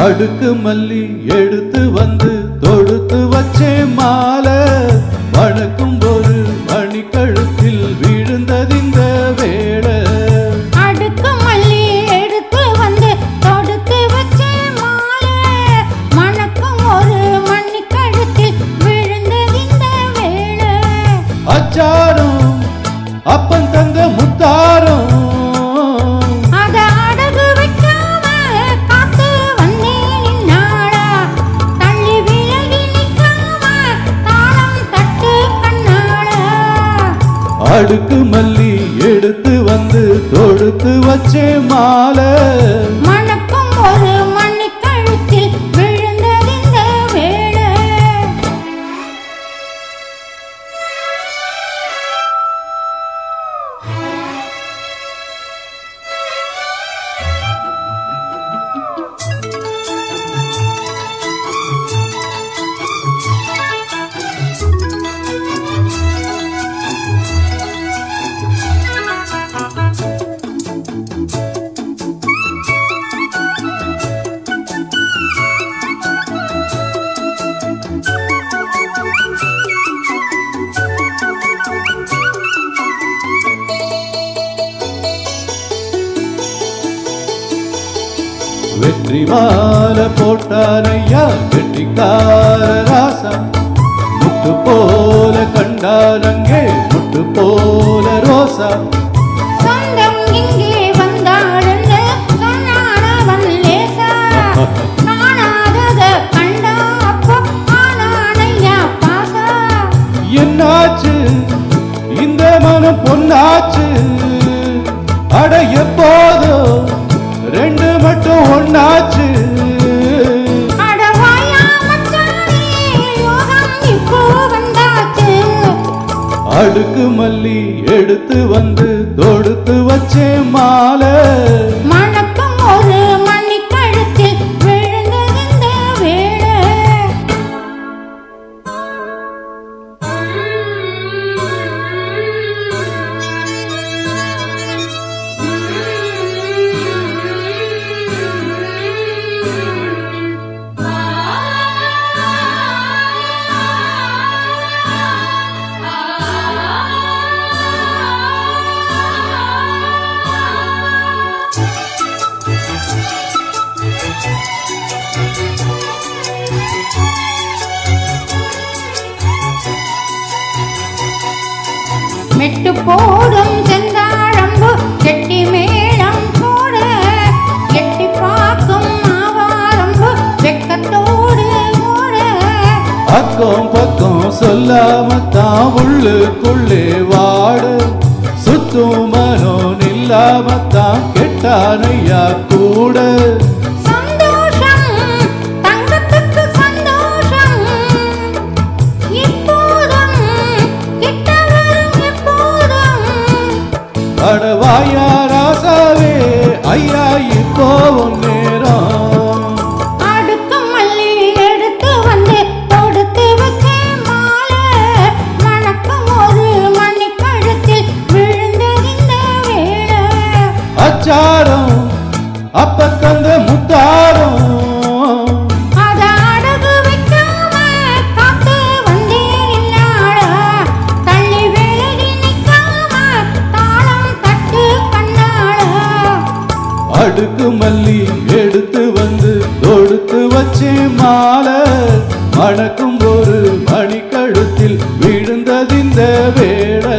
அடுக்கு மல்லி எடுத்து வந்து தொடுத்து வச்சே மாலை வணக்கும் ஒரு மணி கழுத்தில் விழுந்தது இந்த வேளை. அடுக்கு மல்லி எடுத்து வந்து தொடுத்து வச்சே மாலை வணக்கம் ஒரு மணி கழுத்தில் விழுந்தது இந்த வேளை. அச்சாரம் அப்பன் தந்த முத்தாரம் அடுக்கு மல்லி எடுத்து வந்து தொடுத்து வச்சே மாலை மணக்கும் ஒரு மணி கழுத்தில் விழுந்தது இந்த வேளை. வெற்றி மாலை போட்டானையா வெற்றிக்கார ராசா முட்டு போல கண்டானங்கே முட்டு போல ரோசா. சொந்தம் இங்கே வந்தாடுன்னு சொன்னானவன் லேசா காணாதத கண்டா அப்போ ஆனானையா பாசா. என்னாச்சு இந்த மனம் பொன்னாச்சு அட எப்போதோ ரெண்டு மட்டும் ஒன்னாச்சு. அடுக்கு மல்லி எடுத்து வந்து தொடுத்து வச்சே மாலை மணக்கம் ஒரு மணி கழுத்தில் விழுந்தது இந்த வேளை. மெட்டு போடும் செந்தாழம்பு கெட்டி மேளம் போட எட்டி பார்க்கும் ஆவாரம்பு வெக்கத்தோடு ஓட. அக்கம் பக்கம் சொல்லாமத்தான் உள்ளுக்குள்ளே வாடு சுத்தும் மனோ நில்லாமத்தான் கெட்டானையா கூட. அடவாயா ராசாவே ஐயா இப்போ நேரம். அடுக்கு மல்லி எடுத்து வந்து தொடுத்து வச்சே மாலை வணக்கம் ஒரு மணி கழுத்தில் விழுந்தது இந்த வேளை. அச்சாரம் அப்ப தந்த முத்தாரம் அடுக்கு மல்லி எடுத்து வந்து தொடுத்து வச்சே மாலை மணக்கும் ஒரு மணி கழுத்தில் விழுந்தது இந்த வேளை.